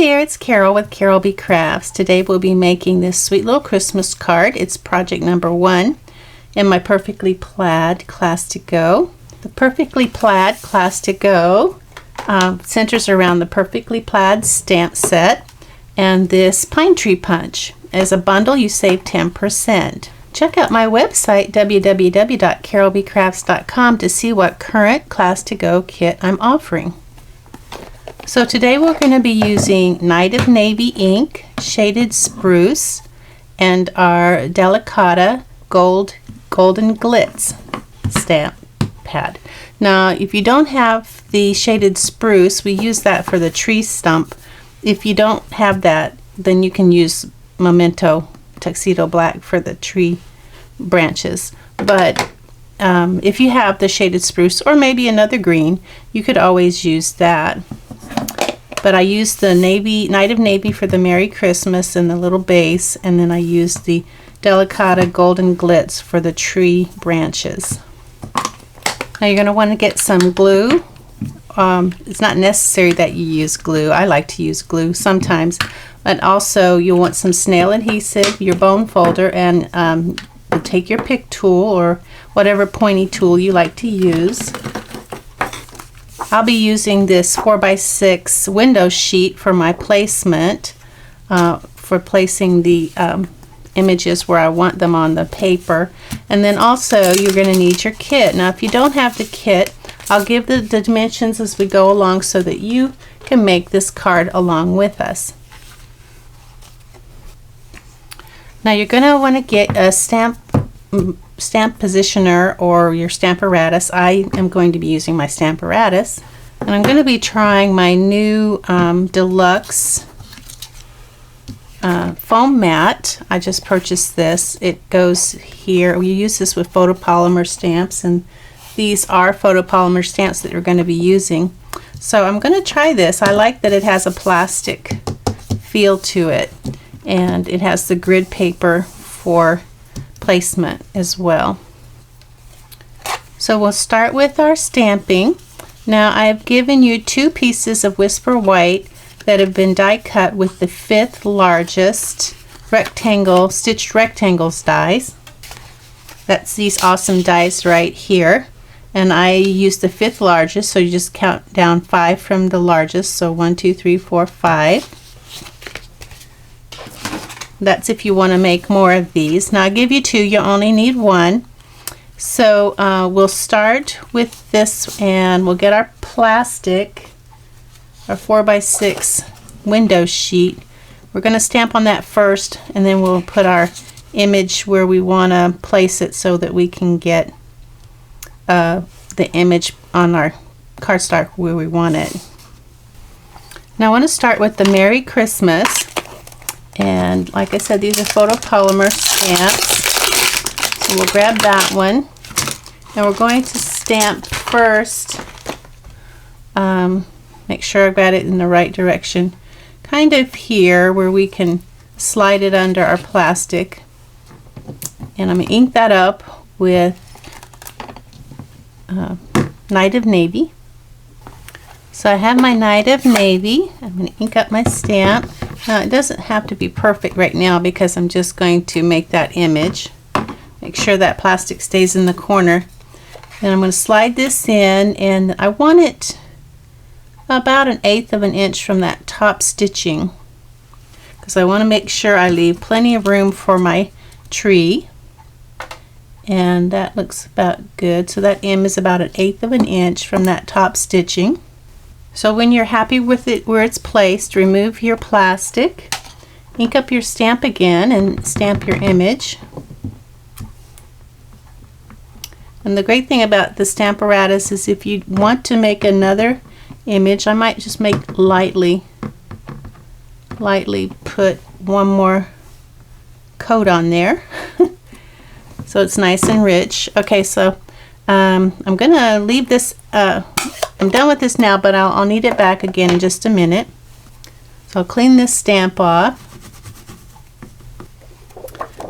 there, it's Carol with Carolbcrafts. Today we'll be making this sweet little Christmas card. It's project number 1 in my Perfectly Plaid Class to Go. The Perfectly Plaid Class to Go centers around the Perfectly Plaid stamp set and this pine tree punch. As a bundle, you save 10%. Check out my website, www.carolbcrafts.com, to see what current Class to Go kit I'm offering. So today we're going to be using Night of Navy ink, shaded spruce, and our Delicata golden glitz stamp pad. Now, if you don't have the shaded spruce, we use that for the tree stump. If you don't have that, then you can use Memento Tuxedo Black for the tree branches. But if you have the shaded spruce or maybe another green, you could always use that. But I used the Night of Navy for the Merry Christmas and the little base, and then I used the Delicata Golden Glitz for the tree branches. Now you're going to want to get some glue. It's not necessary that you use glue. I like to use glue sometimes. But also you'll want some snail adhesive, your bone folder, and you'll take your pick tool or whatever pointy tool you like to use. I'll be using this 4x6 window sheet for my placement, for placing the images where I want them on the paper. And then also you're going to need your kit. Now if you don't have the kit, I'll give the dimensions as we go along so that you can make this card along with us. Now you're going to want to get a stamp positioner or your Stamparatus. I am going to be using my Stamparatus, and I'm going to be trying my new deluxe foam mat. I just purchased this. It goes here. We use this with photopolymer stamps, and these are photopolymer stamps that we're going to be using. So I'm going to try this. I like that it has a plastic feel to it, and it has the grid paper for placement as well. So we'll start with our stamping. Now I've given you 2 pieces of Whisper White that have been die cut with the 5th largest stitched rectangles dies. That's these awesome dies right here, and I used the 5th largest, so you just count down 5 from the largest, so 1, 2, 3, 4, 5. That's if you want to make more of these. Now I give you 2, you only need 1. So we'll start with this, and we'll get our plastic, our 4x6 window sheet. We're going to stamp on that first, and then we'll put our image where we want to place it so that we can get the image on our cardstock where we want it. Now I want to start with the Merry Christmas. And like I said, these are photopolymer stamps. So we'll grab that one. And we're going to stamp first. Make sure I've got it in the right direction. Kind of here where we can slide it under our plastic. And I'm going to ink that up with Night of Navy. So I have my Night of Navy. I'm going to ink up my stamp. Now it doesn't have to be perfect right now because I'm just going to make that image. Make sure that plastic stays in the corner. And I'm going to slide this in, and I want it about 1/8 of an inch from that top stitching, because I want to make sure I leave plenty of room for my tree. And that looks about good. So that M is about 1/8 of an inch from that top stitching. So when you're happy with it where it's placed, remove your plastic, ink up your stamp again, and stamp your image. And the great thing about the Stamparatus is if you want to make another image, I might just make lightly put one more coat on there so it's nice and rich. Okay, so I'm gonna leave this. I'm done with this now, but I'll need it back again in just a minute. So I'll clean this stamp off,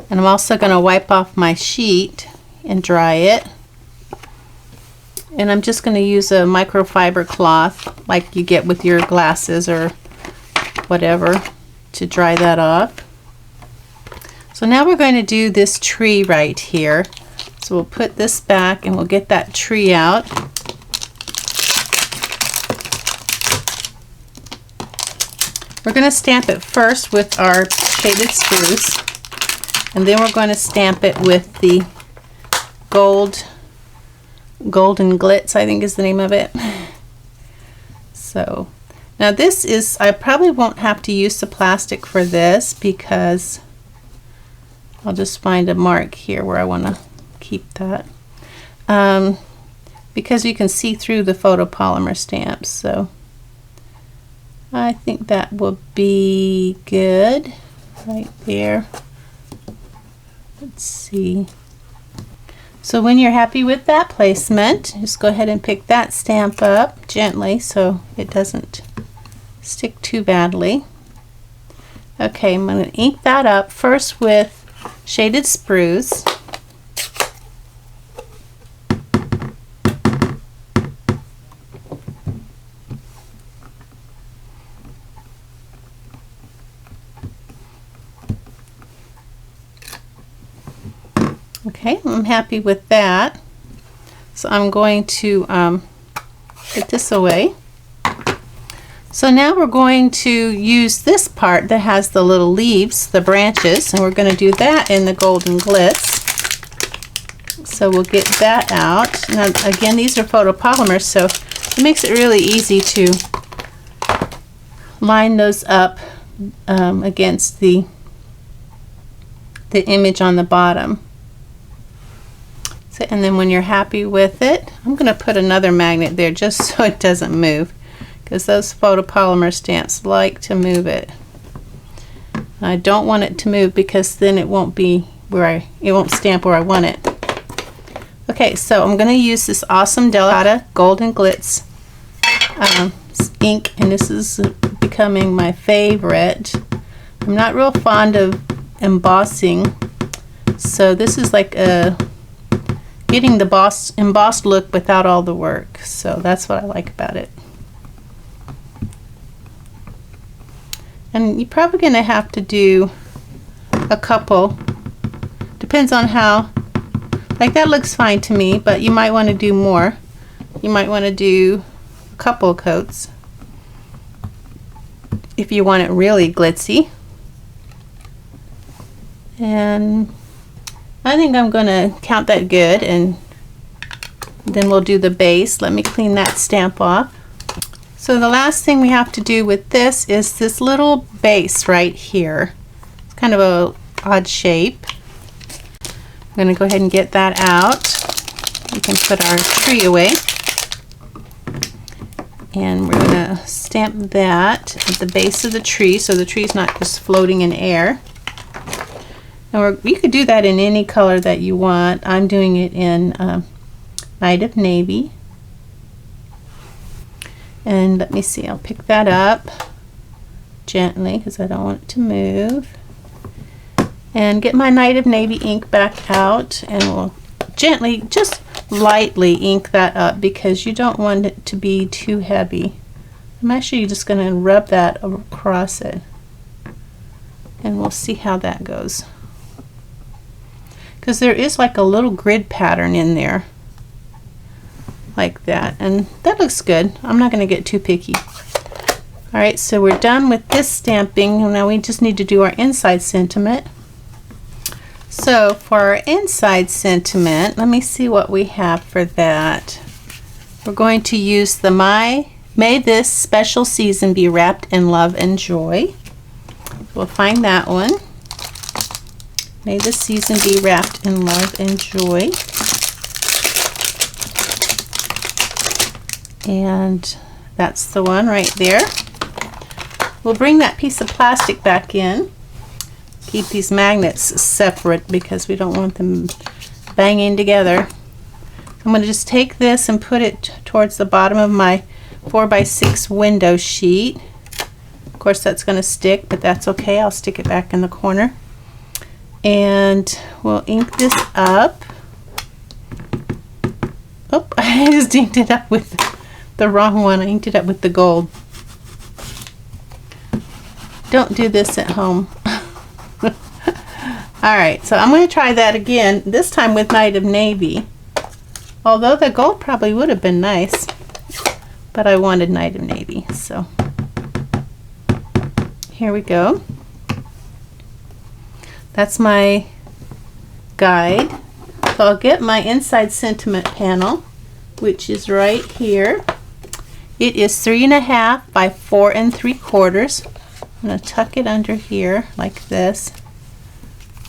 and I'm also going to wipe off my sheet and dry it. And I'm just going to use a microfiber cloth like you get with your glasses or whatever to dry that off. So now we're going to do this tree right here. So we'll put this back and we'll get that tree out. We're going to stamp it first with our shaded spruce, and then we're going to stamp it with the golden glitz, I think is the name of it. So now this is, I probably won't have to use the plastic for this because I'll just find a mark here where I want to keep that, because you can see through the photopolymer stamps. So I think that will be good right there. Let's see. So when you're happy with that placement, just go ahead and pick that stamp up gently so it doesn't stick too badly. Okay, I'm going to ink that up first with shaded spruce. Okay, I'm happy with that. So I'm going to put this away. So now we're going to use this part that has the little leaves, the branches, and we're going to do that in the golden glitz. So we'll get that out. Now again, these are photopolymers, so it makes it really easy to line those up against the image on the bottom. And then when you're happy with it, I'm going to put another magnet there just so it doesn't move, because those photopolymer stamps like to move it. I don't want it to move because then it won't be where it won't stamp where I want it. Okay, so I'm going to use this awesome Delgada Golden Glitz ink, and this is becoming my favorite. I'm not real fond of embossing, so this is like a getting the embossed look without all the work. So that's what I like about it. And you're probably going to have to do a couple. Depends on how, like that looks fine to me, but you might want to do more. You might want to do a couple coats if you want it really glitzy. And I think I'm going to count that good, and then we'll do the base. Let me clean that stamp off. So the last thing we have to do with this is this little base right here. It's kind of a odd shape. I'm going to go ahead and get that out. We can put our tree away. And we're going to stamp that at the base of the tree so the tree's not just floating in air. And you could do that in any color that you want. I'm doing it in Night of Navy. And let me see, I'll pick that up gently because I don't want it to move. And get my Night of Navy ink back out, and we'll gently, just lightly ink that up because you don't want it to be too heavy. I'm actually just going to rub that across it, and we'll see how that goes. Because there is like a little grid pattern in there like that, and that looks good. I'm not going to get too picky. Alright, so we're done with this stamping, and now we just need to do our inside sentiment. So for our inside sentiment, let me see what we have for that. We're going to use the May This Special Season Be Wrapped in Love and Joy. We'll find that one. May this season be wrapped in love and joy. And that's the one right there. We'll bring that piece of plastic back in. Keep these magnets separate because we don't want them banging together. I'm going to just take this and put it towards the bottom of my 4x6 window sheet. Of course that's going to stick, but that's okay. I'll stick it back in the corner. And we'll ink this up. Oh, I just inked it up with the wrong one. I inked it up with the gold. Don't do this at home. Alright, so I'm going to try that again, this time with Night of Navy. Although the gold probably would have been nice, but I wanted Night of Navy, so here we go. That's my guide. So I'll get my inside sentiment panel, which is right here. It is 3.5 by 4 3/4. I'm going to tuck it under here like this.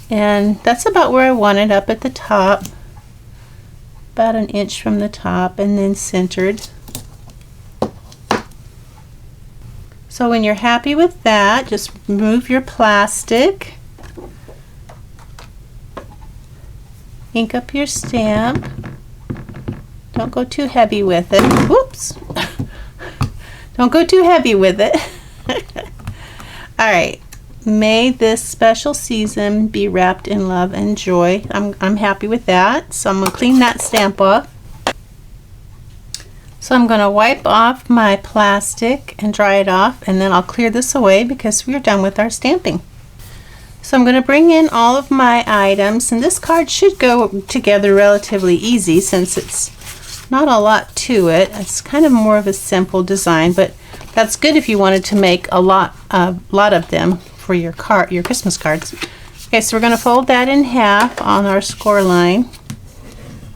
And that's about where I want it, up at the top. About an inch from the top, and then centered. So when you're happy with that, just remove your plastic. Ink up your stamp. Don't go too heavy with it. Whoops! Don't go too heavy with it. Alright. May this special season be wrapped in love and joy. I'm happy with that. So I'm going to clean that stamp off. So I'm going to wipe off my plastic and dry it off, and then I'll clear this away because we're done with our stamping. So I'm going to bring in all of my items, and this card should go together relatively easy since it's not a lot to it. It's kind of more of a simple design, but that's good if you wanted to make a lot of them for your Christmas cards. Okay, so we're going to fold that in half on our score line,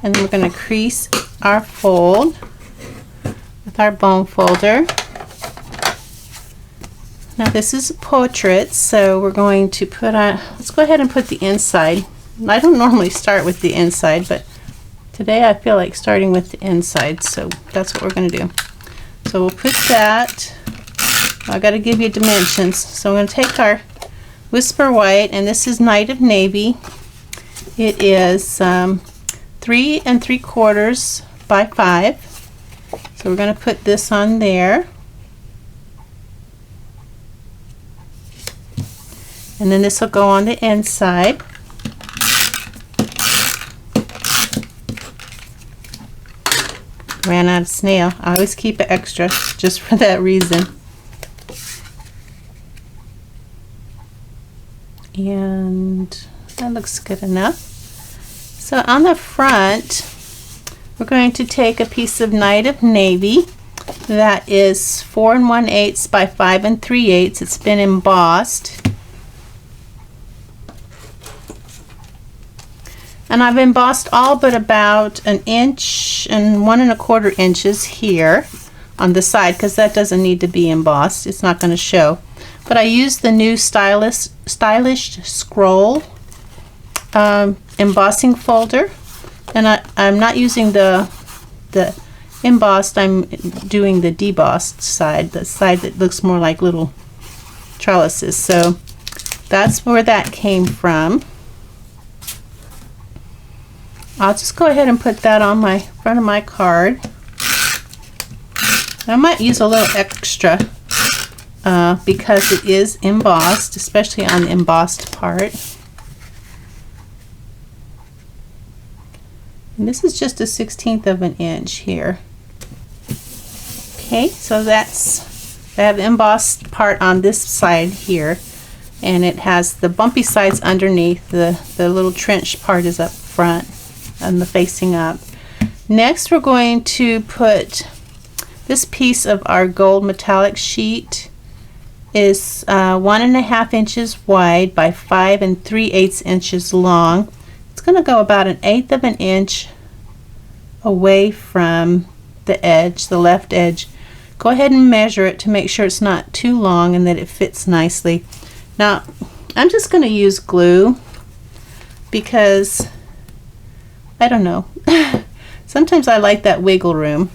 and then we're going to crease our fold with our bone folder. Now this is a portrait, so we're going to put on, let's go ahead and put the inside. I don't normally start with the inside, but today I feel like starting with the inside, so that's what we're going to do. So we'll put that, I got to give you dimensions. So I'm going to take our Whisper White, and this is Night of Navy. It is 3 3/4 by 5. So we're going to put this on there. And then this will go on the inside. Ran out of snail. I always keep it extra just for that reason. And that looks good enough. So on the front, we're going to take a piece of Night of Navy that is 4 1/8 by 5 3/8. It's been embossed. And I've embossed all but about 1 inch and 1 1/4 inches here on the side, because that doesn't need to be embossed. It's not going to show. But I used the new Stylish Scroll embossing folder, and I'm not using the embossed. I'm doing the debossed side, the side that looks more like little trellises. So that's where that came from. I'll just go ahead and put that on my front of my card. I might use a little extra because it is embossed, especially on the embossed part. And this is just a 1/16 of an inch here. Okay, so I have the embossed part on this side here, and it has the bumpy sides underneath. The little trench part is up front and the facing up. Next, we're going to put this piece of our gold metallic sheet. Is 1 1/2 inches wide by 5 3/8 inches long. It's going to go about 1/8 of an inch away from the edge, the left edge. Go ahead and measure it to make sure it's not too long and that it fits nicely. Now, I'm just going to use glue because I don't know. Sometimes I like that wiggle room.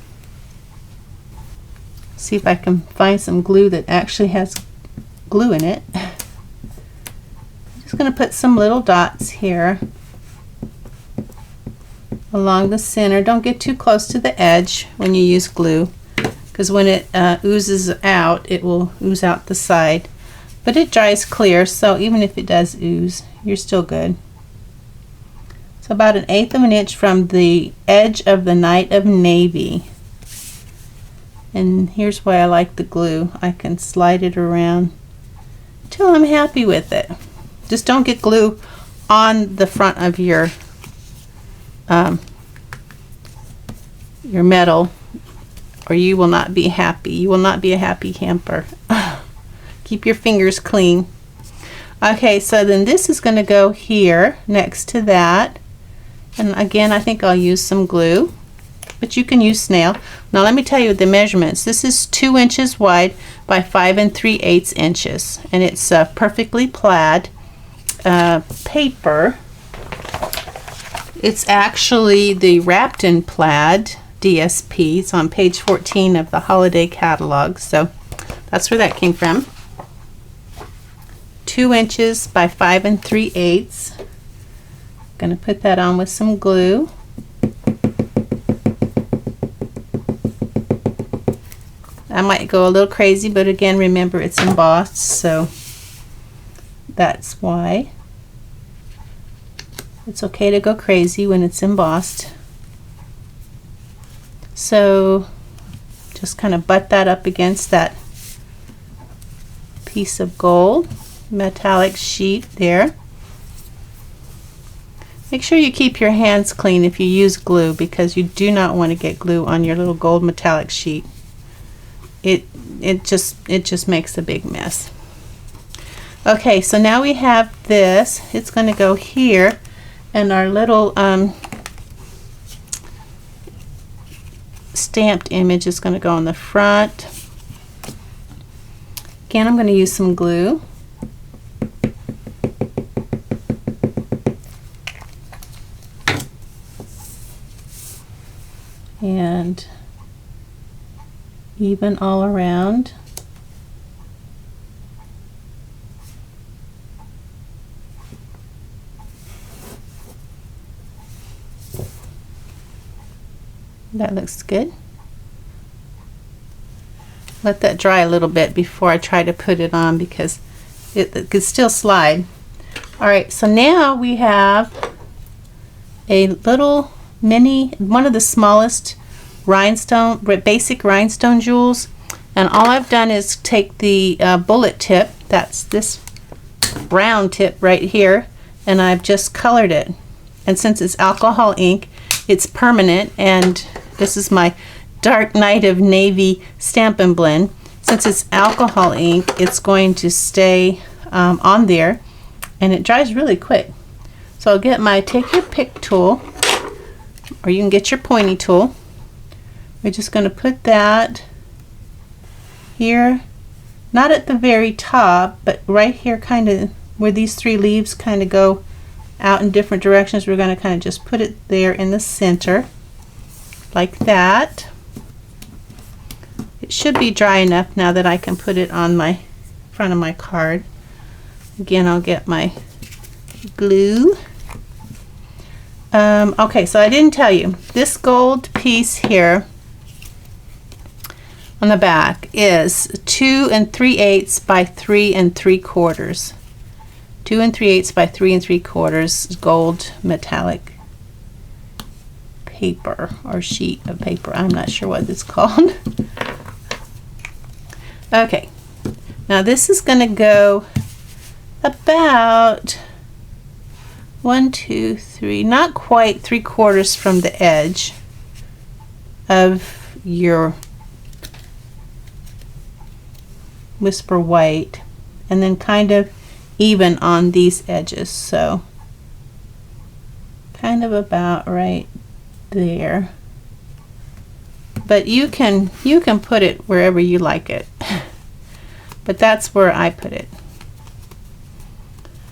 See if I can find some glue that actually has glue in it. I'm just going to put some little dots here along the center. Don't get too close to the edge when you use glue, because when it oozes out, it will ooze out the side. But it dries clear, so even if it does ooze, you're still good. So about 1/8 of an inch from the edge of the Night of Navy. And here's why I like the glue. I can slide it around till I'm happy with it. Just don't get glue on the front of your metal, or you will not be happy. You will not be a happy camper. Keep your fingers clean. Okay, so then this is going to go here next to that. And again, I think I'll use some glue, but you can use snail. Now let me tell you the measurements. This is 2 inches wide by 5 3/8 inches, and it's perfectly plaid paper. It's actually the wrapped in plaid DSP. It's on page 14 of the holiday catalog, so that's where that came from. 2 inches by 5 3/8. Gonna put that on with some glue. I might go a little crazy, but again, remember it's embossed, so that's why. It's okay to go crazy when it's embossed. So just kind of butt that up against that piece of gold metallic sheet there. Make sure you keep your hands clean if you use glue, because you do not want to get glue on your little gold metallic sheet. It just makes a big mess. Okay, so now we have this. It's going to go here, and our little stamped image is going to go on the front. Again, I'm going to use some glue. And even all around. That looks good. Let that dry a little bit before I try to put it on, because it could still slide. Alright, so now we have a little mini, one of the smallest basic rhinestone jewels, and all I've done is take the bullet tip, that's this brown tip right here, and I've just colored it. And since it's alcohol ink, it's permanent, and this is my dark night of navy Stampin' blend. Since it's alcohol ink, it's going to stay on there, and it dries really quick. So I'll take your pick tool, or you can get your pointy tool. We're just going to put that here, not at the very top, but right here, kind of where these 3 leaves kind of go out in different directions. We're going to kind of just put it there in the center, like that. It should be dry enough now that I can put it on my front of my card. Again, I'll get my glue. Okay, so I didn't tell you, this gold piece here on the back is 2 3/8 by 3 3/4. 2 3/8 by 3 3/4 gold metallic paper, or sheet of paper. I'm not sure what it's called. Okay, now this is going to go about 1, 2, 3, not quite 3/4 from the edge of your Whisper White, and then kind of even on these edges, so kind of about right there. But you can put it wherever you like it, but that's where I put it.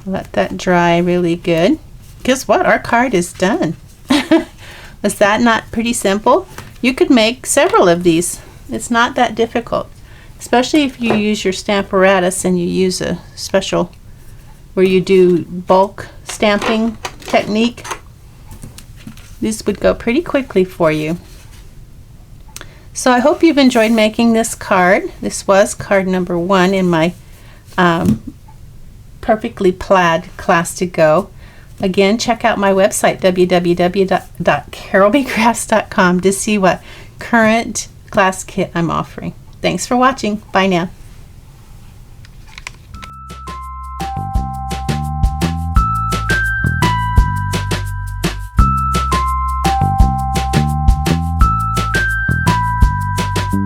Let that dry really good. Guess what? Our card is done. Was that not pretty simple? You could make several of these. It's not that difficult, especially if you use your Stamparatus and you use a special where you do bulk stamping technique. This would go pretty quickly for you. So I hope you've enjoyed making this card. This was card number 1 in my Perfectly Plaid Class to Go. Again, check out my website, www.carolbcrafts.com, to see what current class kit I'm offering. Thanks for watching. Bye now.